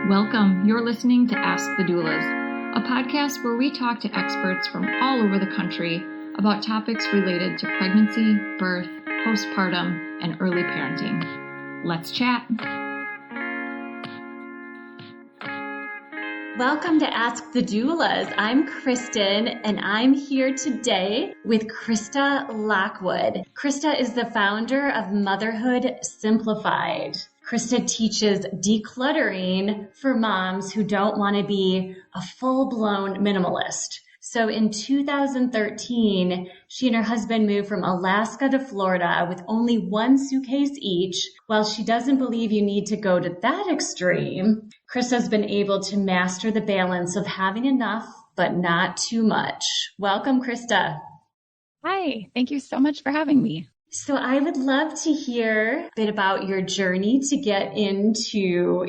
Welcome. You're listening to Ask the Doulas, a podcast where we talk to experts from all over the country about topics related to pregnancy, birth, postpartum, and early parenting. Let's chat. Welcome to Ask the Doulas. I'm Kristin, and I'm here today with Krista Lockwood. Krista is the founder of Motherhood Simplified. Krista teaches decluttering for moms who don't want to be a full-blown minimalist. So in 2013, she and her husband moved from Alaska to Florida with only one suitcase each. While she doesn't believe you need to go to that extreme, Krista's been able to master the balance of having enough, but not too much. Welcome, Krista. Hi, thank you so much for having me. So I would love to hear a bit about your journey to get into,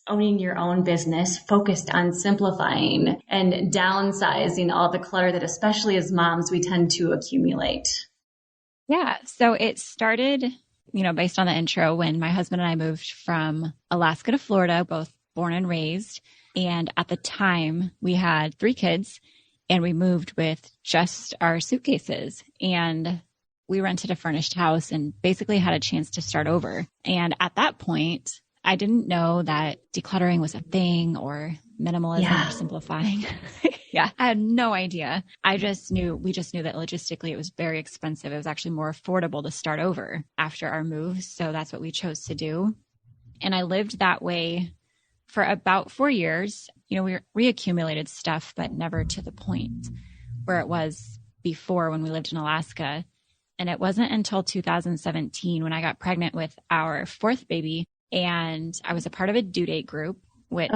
owning your own business, focused on simplifying and downsizing all the clutter that, especially as moms, we tend to accumulate. Yeah, so it started, based on the intro, when my husband and I moved from Alaska to Florida, both born and raised. And at the time, we had 3 kids, and we moved with just our suitcases. And we rented a furnished house and basically had a chance to start over. And at that point, I didn't know that decluttering was a thing or minimalism or simplifying. I had no idea. We just knew that logistically it was very expensive. It was actually more affordable to start over after our move. So that's what we chose to do. And I lived that way for about 4 years. We reaccumulated stuff, but never to the point where it was before when we lived in Alaska. And it wasn't until 2017 when I got pregnant with our 4th baby, and I was a part of a due date group, which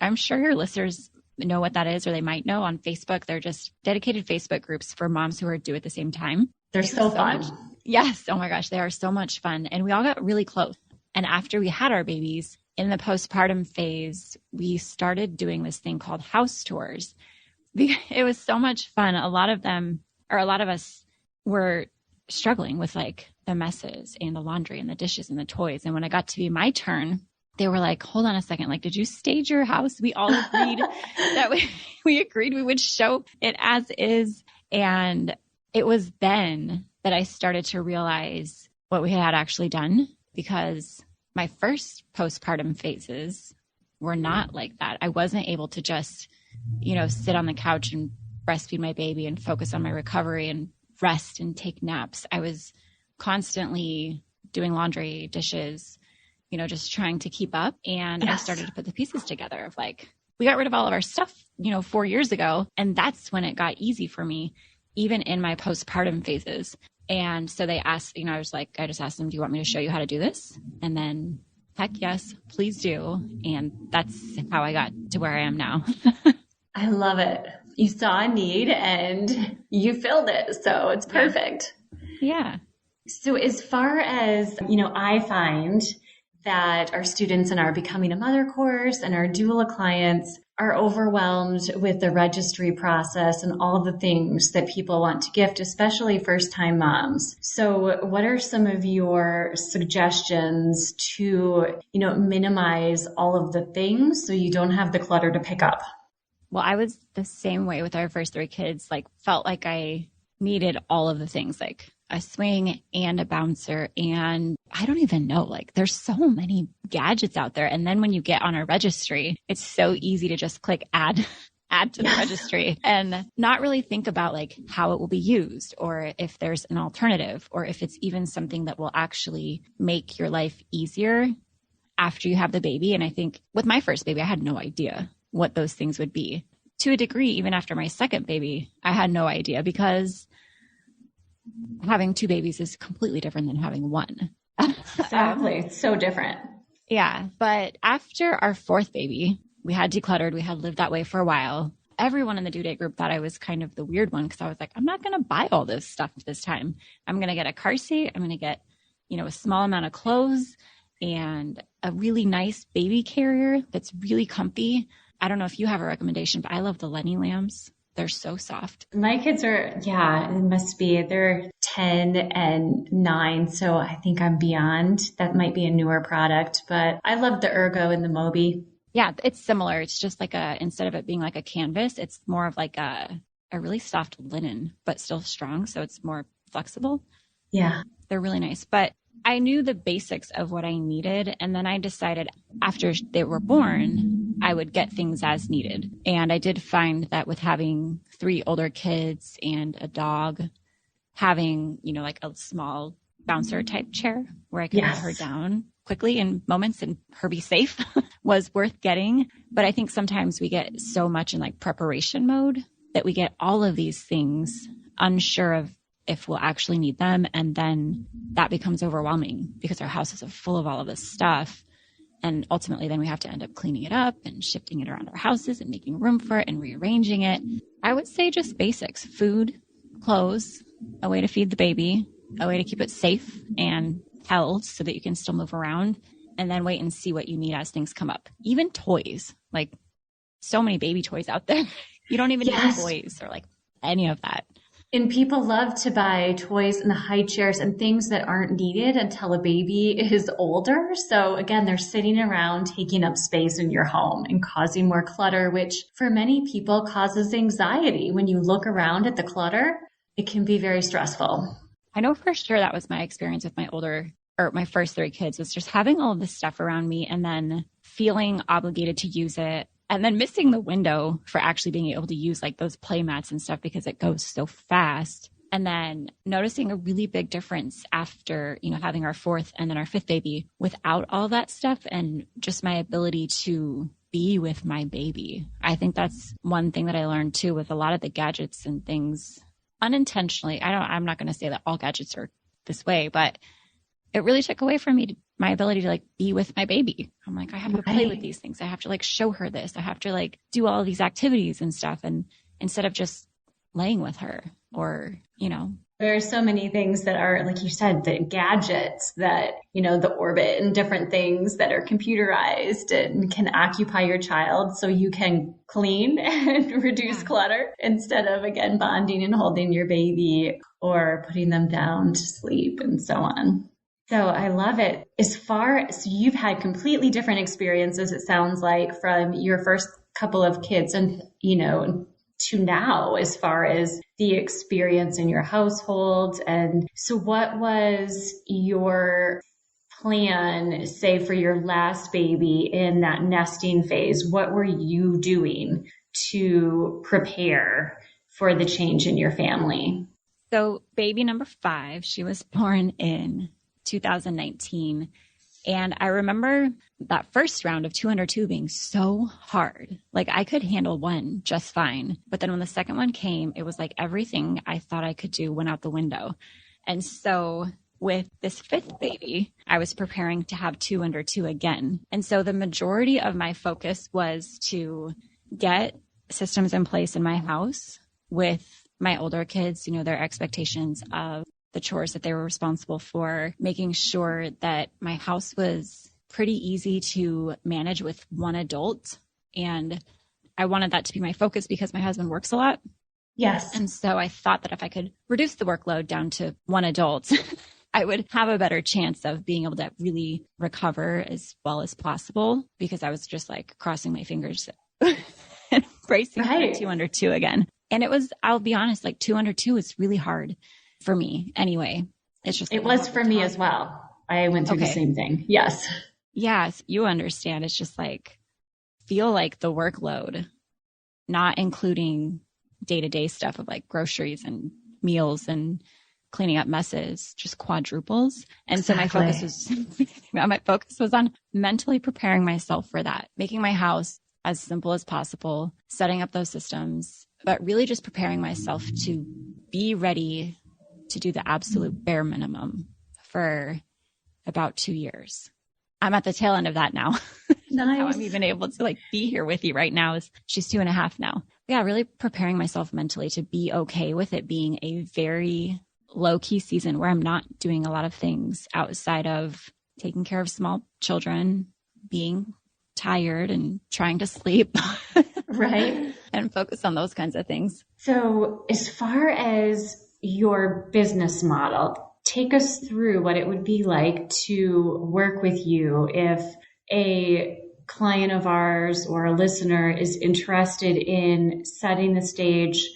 I'm sure your listeners know what that is, or they might know on Facebook. They're just dedicated Facebook groups for moms who are due at the same time. They're so fun. Yes. Oh my gosh. They are so much fun. And we all got really close. And after we had our babies in the postpartum phase, we started doing this thing called house tours. It was so much fun. A lot of us were struggling with the messes and the laundry and the dishes and the toys. And when it got to be my turn, they were like, hold on a second. Did you stage your house? We all agreed that we agreed we would show it as is. And it was then that I started to realize what we had actually done, because my first postpartum phases were not like that. I wasn't able to just, sit on the couch and breastfeed my baby and focus on my recovery and rest and take naps. I was constantly doing laundry, dishes, just trying to keep up. And I started to put the pieces together of we got rid of all of our stuff, 4 years ago. And that's when it got easy for me, even in my postpartum phases. And so they asked, I just asked them, do you want me to show you how to do this? And then heck yes, please do. And that's how I got to where I am now. I love it. You saw a need and you filled it. So it's perfect. Yeah. So as far as, I find that our students in our Becoming a Mother course and our doula clients are overwhelmed with the registry process and all the things that people want to gift, especially first-time moms. So what are some of your suggestions to, minimize all of the things so you don't have the clutter to pick up? Well, I was the same way with our first 3 kids, felt like I needed all of the things, a swing and a bouncer. And I don't even know, there's so many gadgets out there. And then when you get on a registry, it's so easy to just click add to the registry and not really think about how it will be used, or if there's an alternative, or if it's even something that will actually make your life easier after you have the baby. And I think with my first baby, I had no idea what those things would be. To a degree, even after my second baby, I had no idea, because having 2 babies is completely different than having one. Exactly. It's so different. Yeah. But after our 4th baby, we had decluttered. We had lived that way for a while. Everyone in the due date group thought I was kind of the weird one, because I was like, I'm not going to buy all this stuff this time. I'm going to get a car seat. I'm going to get, a small amount of clothes and a really nice baby carrier that's really comfy. I don't know if you have a recommendation, but I love the Lenny lambs. They're so soft. My kids are, it must be, they're 10 and 9. So I think I'm beyond. That might be a newer product, but I love the Ergo and the Mobi. Yeah, it's similar. It's just like instead of it being like a canvas, it's more of like a really soft linen, but still strong. So it's more flexible. Yeah. They're really nice. But I knew the basics of what I needed. And then I decided after they were born, I would get things as needed. And I did find that with having 3 older kids and a dog, having, like a small bouncer type chair where I could Yes. put her down quickly in moments and her be safe was worth getting. But I think sometimes we get so much in like preparation mode that we get all of these things unsure of if we'll actually need them. And then that becomes overwhelming because our house is full of all of this stuff. And ultimately then we have to end up cleaning it up and shifting it around our houses and making room for it and rearranging it. I would say just basics: food, clothes, a way to feed the baby, a way to keep it safe and held so that you can still move around, and then wait and see what you need as things come up. Even toys, like so many baby toys out there. You don't even Yes. need toys or like any of that. And people love to buy toys and the high chairs and things that aren't needed until a baby is older. So again, they're sitting around taking up space in your home and causing more clutter, which for many people causes anxiety. When you look around at the clutter, it can be very stressful. I know for sure that was my experience with my first 3 kids, was just having all of this stuff around me and then feeling obligated to use it. And then missing the window for actually being able to use like those play mats and stuff because it goes so fast. And then noticing a really big difference after, having our 4th and then our 5th baby without all that stuff and just my ability to be with my baby. I think that's one thing that I learned too with a lot of the gadgets and things unintentionally. I'm not going to say that all gadgets are this way, but it really took away from me my ability to like be with my baby. I'm like, I have to play with these things. I have to like show her this. I have to like do all of these activities and stuff. And instead of just laying with her or, There are so many things that are, like you said, the gadgets that, the orbit and different things that are computerized and can occupy your child so you can clean and reduce clutter instead of, again, bonding and holding your baby or putting them down to sleep and so on. So I love it. So you've had completely different experiences, it sounds like, from your first couple of kids and, to now as far as the experience in your household. And so what was your plan, say, for your last baby in that nesting phase? What were you doing to prepare for the change in your family? So baby number 5, she was born in 2019. And I remember that first round of 2 under 2 being so hard. Like I could handle one just fine. But then when the second one came, it was like everything I thought I could do went out the window. And so with this 5th baby, I was preparing to have 2 under 2 again. And so the majority of my focus was to get systems in place in my house with my older kids, their expectations of the chores that they were responsible for, making sure that my house was pretty easy to manage with one adult. And I wanted that to be my focus because my husband works a lot. Yes. And so I thought that if I could reduce the workload down to one adult, I would have a better chance of being able to really recover as well as possible, because I was just like crossing my fingers and bracing for 2 under 2 again. And it was, I'll be honest, like 2 under 2 is really hard for me anyway. It's just, it was for me as well. I went through the same thing. Yes. Yes. You understand. It's just like, feel like the workload, not including day-to-day stuff of like groceries and meals and cleaning up messes, just quadruples. And so my focus was on mentally preparing myself for that, making my house as simple as possible, setting up those systems, but really just preparing myself to be ready to do the absolute bare minimum for about 2 years. I'm at the tail end of that now. Nice. How I'm even able to like be here with you right now is she's 2.5 now. Yeah, really preparing myself mentally to be okay with it being a very low key season where I'm not doing a lot of things outside of taking care of small children, being tired and trying to sleep. Right. And focus on those kinds of things. So as far as your business model. Take us through what it would be like to work with you if a client of ours or a listener is interested in setting the stage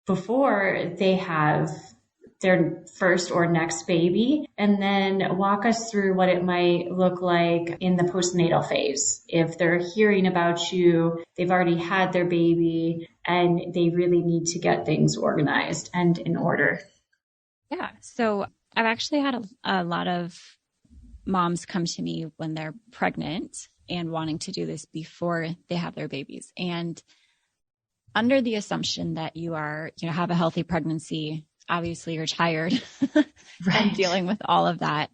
before they have their first or next baby, and then walk us through what it might look like in the postnatal phase. If they're hearing about you, they've already had their baby, and they really need to get things organized and in order. Yeah. So I've actually had a lot of moms come to me when they're pregnant and wanting to do this before they have their babies. And under the assumption that you have a healthy pregnancy, obviously you're tired and dealing with all of that.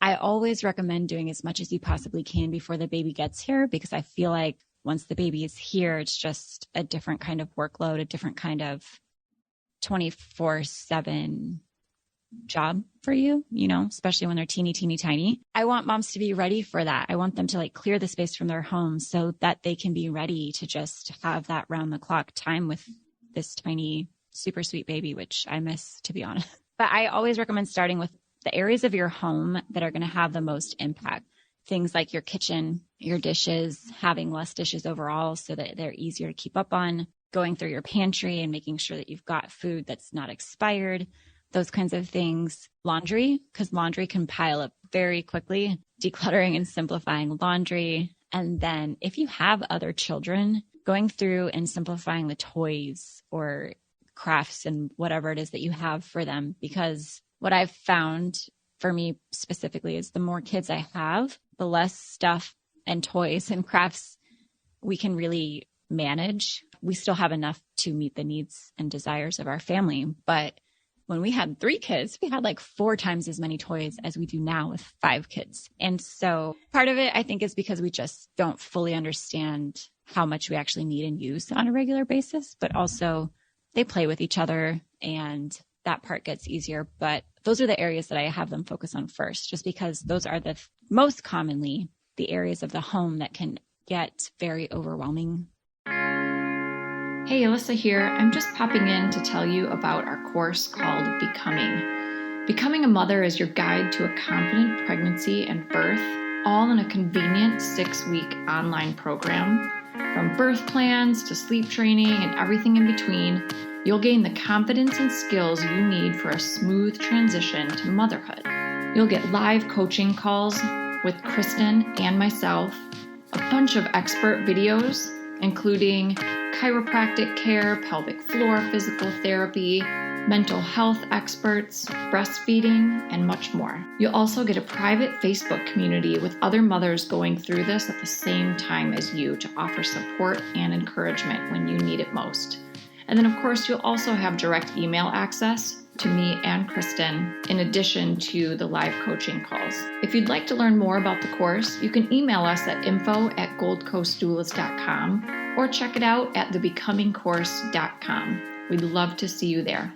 I always recommend doing as much as you possibly can before the baby gets here, because I feel like once the baby is here, it's just a different kind of workload, a different kind of 24/7 job for you, especially when they're teeny, teeny, tiny. I want moms to be ready for that. I want them to clear the space from their home so that they can be ready to just have that round the clock time with this tiny, super sweet baby, which I miss, to be honest. But I always recommend starting with the areas of your home that are going to have the most impact. Things like your kitchen, your dishes, having less dishes overall so that they're easier to keep up on, going through your pantry and making sure that you've got food that's not expired, those kinds of things. Laundry, because laundry can pile up very quickly, decluttering and simplifying laundry. And then if you have other children, going through and simplifying the toys or crafts and whatever it is that you have for them. Because what I've found for me specifically is the more kids I have, the less stuff and toys and crafts we can really manage. We still have enough to meet the needs and desires of our family. But when we had 3 kids, we had 4 times as many toys as we do now with 5 kids. And so part of it, I think, is because we just don't fully understand how much we actually need and use on a regular basis, but also they play with each other and that part gets easier. But those are the areas that I have them focus on first, just because those are the most commonly the areas of the home that can get very overwhelming. Hey, Alyssa here. I'm just popping in to tell you about our course called Becoming. Becoming a Mother is your guide to a confident pregnancy and birth, all in a convenient 6-week online program. From birth plans to sleep training and everything in between, you'll gain the confidence and skills you need for a smooth transition to motherhood. You'll get live coaching calls with Kristin and myself, a bunch of expert videos, including chiropractic care, pelvic floor physical therapy, mental health experts, breastfeeding, and much more. You'll also get a private Facebook community with other mothers going through this at the same time as you to offer support and encouragement when you need it most. And then, of course, you'll also have direct email access to me and Kristin, in addition to the live coaching calls. If you'd like to learn more about the course, you can email us at info@goldcoastdoulas.com or check it out at thebecomingcourse.com. We'd love to see you there.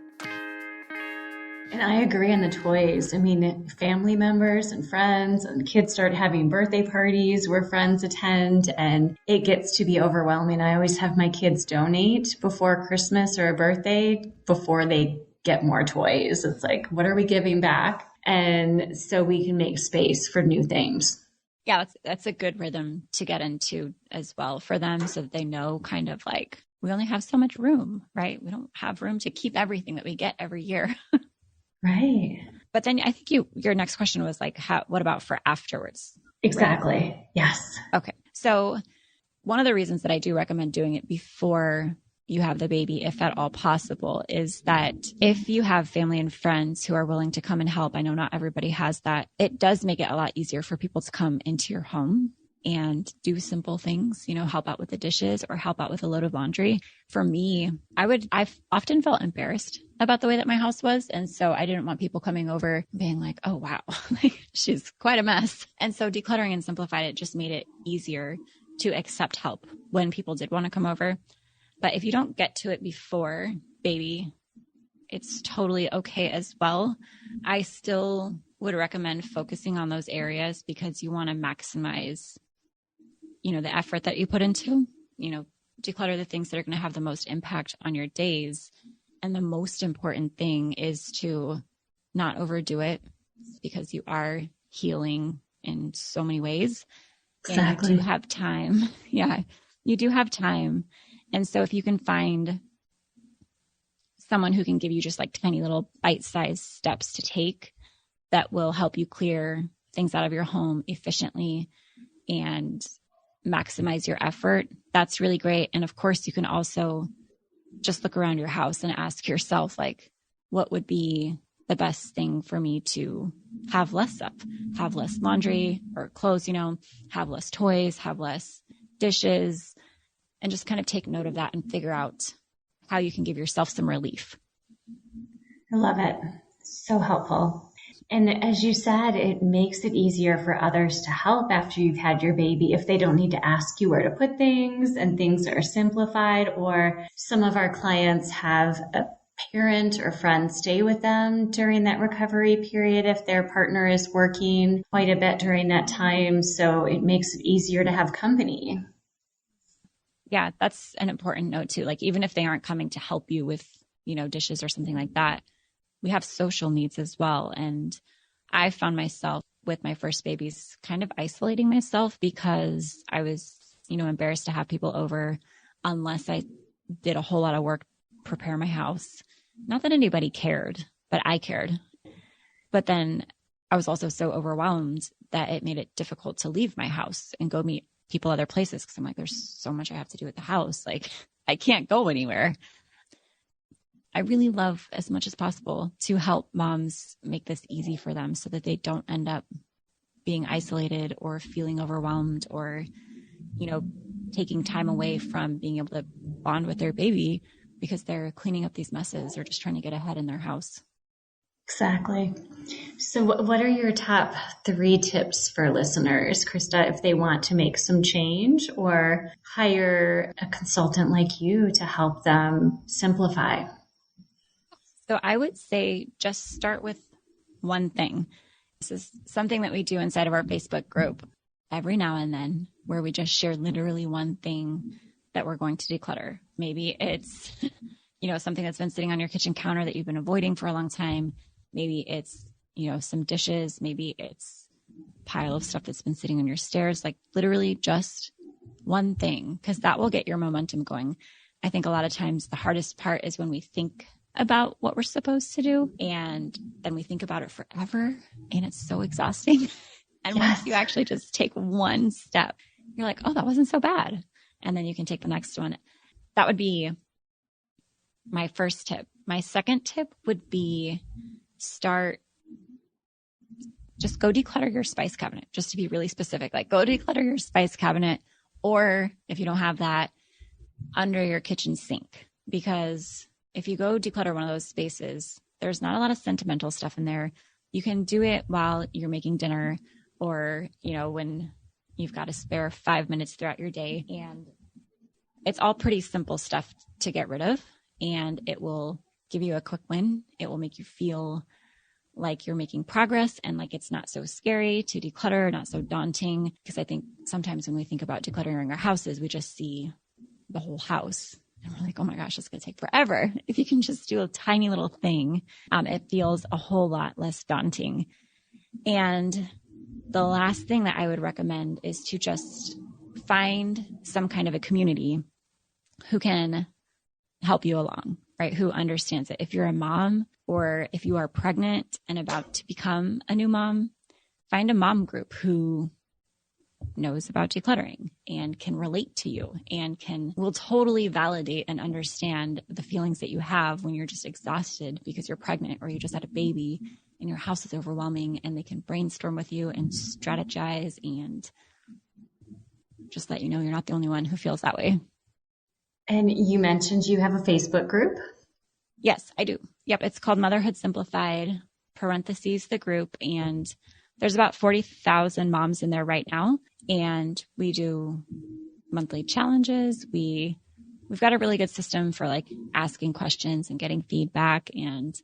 And I agree on the toys. I mean, family members and friends and kids start having birthday parties where friends attend, and it gets to be overwhelming. I always have my kids donate before Christmas or a birthday before they get more toys. It's what are we giving back? And so we can make space for new things. Yeah, that's a good rhythm to get into as well for them, so that they know we only have so much room, right? We don't have room to keep everything that we get every year. Right. But then I think your next question was what about for afterwards? Exactly. Right? Yes. Okay. So one of the reasons that I do recommend doing it before you have the baby, if at all possible, is that if you have family and friends who are willing to come and help, I know not everybody has that, it does make it a lot easier for people to come into your home and do simple things, help out with the dishes or help out with a load of laundry. For me, I've often felt embarrassed about the way that my house was. And so I didn't want people coming over being like, oh, wow, she's quite a mess. And so Decluttering and Simplified, it just made it easier to accept help when people did want to come over. But if you don't get to it before baby, it's totally okay as well. I still would recommend focusing on those areas because you want to maximize, the effort that you put into, declutter the things that are going to have the most impact on your days And the most important thing is to not overdo it, because you are healing in so many ways. Exactly. And you do have time. Yeah, you do have time. And so if you can find someone who can give you just like tiny little bite-sized steps to take that will help you clear things out of your home efficiently and maximize your effort, that's really great. And of course, you can also just look around your house and ask yourself, like, what would be the best thing for me to have less of? Have less laundry or clothes, have less toys, have less dishes, and just kind of take note of that and figure out how you can give yourself some relief. I love it. So helpful. And as you said, it makes it easier for others to help after you've had your baby if they don't need to ask you where to put things and things are simplified. Or some of our clients have a parent or friend stay with them during that recovery period if their partner is working quite a bit during that time. So it makes it easier to have company. Yeah, that's an important note too. Like, even if they aren't coming to help you with, dishes or something like that, we have social needs as well. And I found myself with my first babies kind of isolating myself because I was, embarrassed to have people over unless I did a whole lot of work, prepare my house. Not that anybody cared, but I cared. But then I was also so overwhelmed that it made it difficult to leave my house and go meet people other places, because I'm like, there's so much I have to do at the house. Like, I can't go anywhere. I really love, as much as possible, to help moms make this easy for them so that they don't end up being isolated or feeling overwhelmed or, taking time away from being able to bond with their baby because they're cleaning up these messes or just trying to get ahead in their house. Exactly. So what are your top 3 tips for listeners, Krista, if they want to make some change or hire a consultant like you to help them simplify? So I would say just start with one thing. This is something that we do inside of our Facebook group every now and then, where we just share literally one thing that we're going to declutter. Maybe it's, something that's been sitting on your kitchen counter that you've been avoiding for a long time. Maybe it's, some dishes. Maybe it's a pile of stuff that's been sitting on your stairs. Like, literally just one thing, because that will get your momentum going. I think a lot of times the hardest part is when we think about what we're supposed to do and then we think about it forever, and it's so exhausting. And once you actually just take one step, you're like, oh, that wasn't so bad. And then you can take the next one. That would be my first tip. My second tip would be just go declutter your spice cabinet, just to be really specific. Like, go declutter your spice cabinet, or if you don't have that, under your kitchen sink. Because if you go declutter one of those spaces, there's not a lot of sentimental stuff in there. You can do it while you're making dinner, or, when you've got to spare 5 minutes throughout your day. And it's all pretty simple stuff to get rid of, and it will give you a quick win. It will make you feel like you're making progress and like it's not so scary to declutter, not so daunting. Because I think sometimes when we think about decluttering our houses, we just see the whole house and we're like, oh my gosh, it's going to take forever. If you can just do a tiny little thing, it feels a whole lot less daunting. And the last thing that I would recommend is to just find some kind of a community who can help you along, right? Who understands it. If you're a mom, or if you are pregnant and about to become a new mom, find a mom group who knows about decluttering and can relate to you and will totally validate and understand the feelings that you have when you're just exhausted because you're pregnant or you just had a baby and your house is overwhelming, and they can brainstorm with you and strategize and just let you know you're not the only one who feels that way. And you mentioned you have a Facebook group? Yes, I do. Yep. It's called Motherhood Simplified, parentheses, the group. And there's about 40,000 moms in there right now. And we do monthly challenges. We've got a really good system for like asking questions and getting feedback, and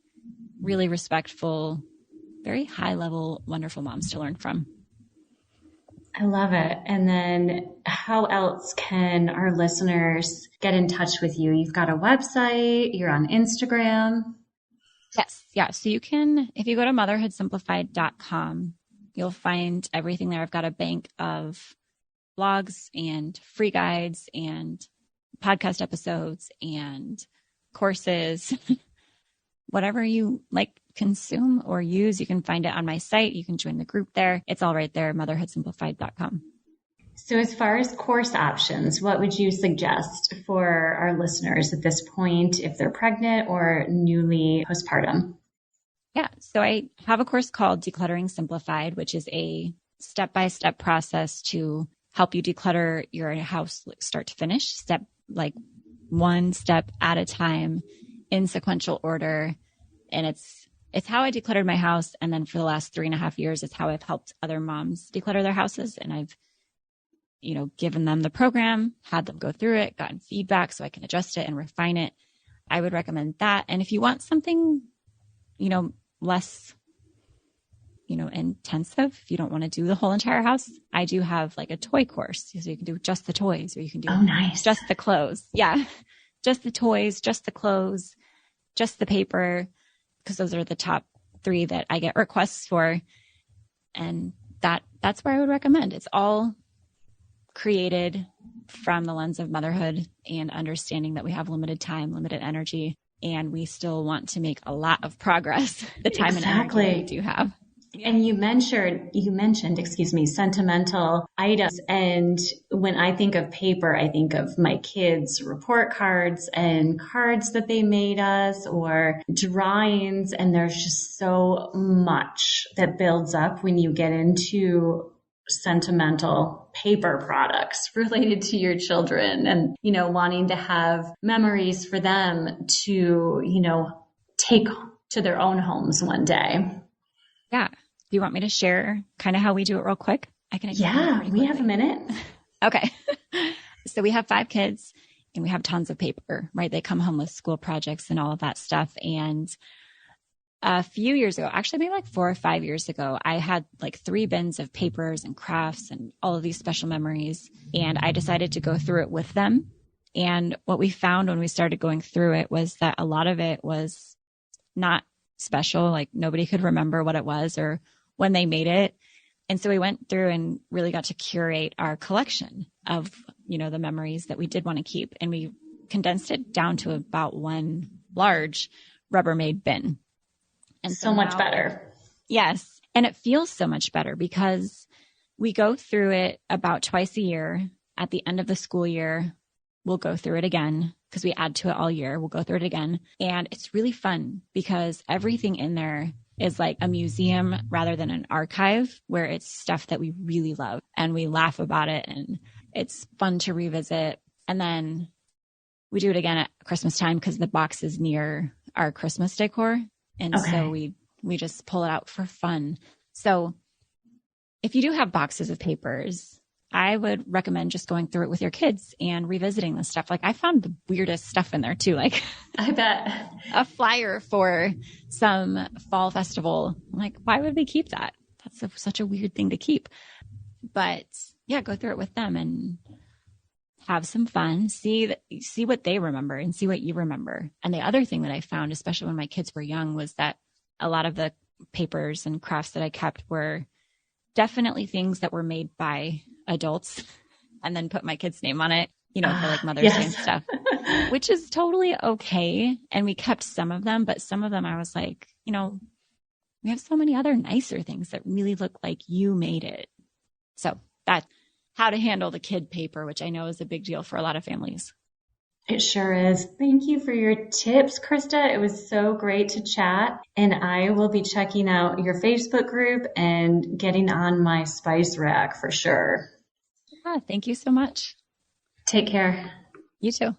really respectful, very high level, wonderful moms to learn from. I love it. And then how else can our listeners get in touch with you? You've got a website, you're on Instagram. Yes. Yeah. So you can, if you go to motherhoodsimplified.com, you'll find everything there. I've got a bank of blogs and free guides and podcast episodes and courses, whatever you like consume or use, you can find it on my site. You can join the group there. It's all right there, motherhoodsimplified.com. So as far as course options, what would you suggest for our listeners at this point if they're pregnant or newly postpartum? Yeah. So I have a course called Decluttering Simplified, which is a step-by-step process to help you declutter your house start to finish, one step at a time in sequential order. And it's how I decluttered my house. And then for the last 3.5 years, it's how I've helped other moms declutter their houses. And I've, given them the program, had them go through it, gotten feedback so I can adjust it and refine it. I would recommend that. And if you want something, less, intensive, if you don't want to do the whole entire house, I do have like a toy course. So you can do just the toys, or you can do just the clothes. Yeah. Just the toys, just the clothes, just the paper, because those are the top 3 that I get requests for. And that's where I would recommend. It's all created from the lens of motherhood and understanding that we have limited time, limited energy, and we still want to make a lot of progress the time and energy we do have. Yeah. And you mentioned, sentimental items. And when I think of paper, I think of my kids' report cards and cards that they made us, or drawings. And there's just so much that builds up when you get into sentimental paper products related to your children and, wanting to have memories for them to, take to their own homes one day. Yeah. Do you want me to share kind of how we do it real quick? I can. Yeah, we have a minute. Okay. So we have 5 kids and we have tons of paper, right? They come home with school projects and all of that stuff. And a few years ago, actually maybe like 4 or 5 years ago, I had like 3 bins of papers and crafts and all of these special memories. And I decided to go through it with them. And what we found when we started going through it was that a lot of it was not special. Like nobody could remember what it was or when they made it. And so we went through and really got to curate our collection of, the memories that we did want to keep. And we condensed it down to about one large Rubbermaid bin. And so much better. Yes. And it feels so much better because we go through it about twice a year. At the end of the school year, we'll go through it again because we add to it all year. We'll go through it again. And it's really fun because everything in there is like a museum rather than an archive, where it's stuff that we really love and we laugh about it and it's fun to revisit. And then we do it again at Christmas time because the box is near our Christmas decor. And so we just pull it out for fun. So if you do have boxes of papers, I would recommend just going through it with your kids and revisiting the stuff. Like I found the weirdest stuff in there too. Like I bet a flyer for some fall festival. I'm like, why would we keep that? That's such a weird thing to keep. But yeah, go through it with them and have some fun. See what they remember and see what you remember. And the other thing that I found, especially when my kids were young, was that a lot of the papers and crafts that I kept were definitely things that were made by adults and then put my kid's name on it, for like Mother's Day and stuff, which is totally okay. And we kept some of them, but some of them I was like, we have so many other nicer things that really look like you made it. So that's how to handle the kid paper, which I know is a big deal for a lot of families. It sure is. Thank you for your tips, Krista. It was so great to chat. And I will be checking out your Facebook group and getting on my spice rack for sure. Yeah, thank you so much. Take care. You too.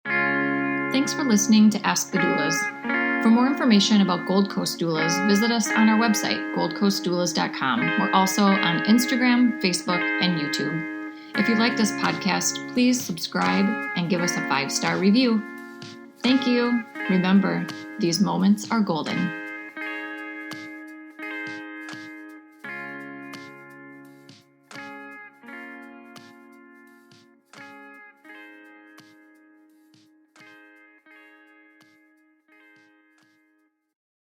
Thanks for listening to Ask the Doulas. For more information about Gold Coast Doulas, visit us on our website, goldcoastdoulas.com. We're also on Instagram, Facebook, and YouTube. If you like this podcast, please subscribe and give us a 5-star review. Thank you. Remember, these moments are golden.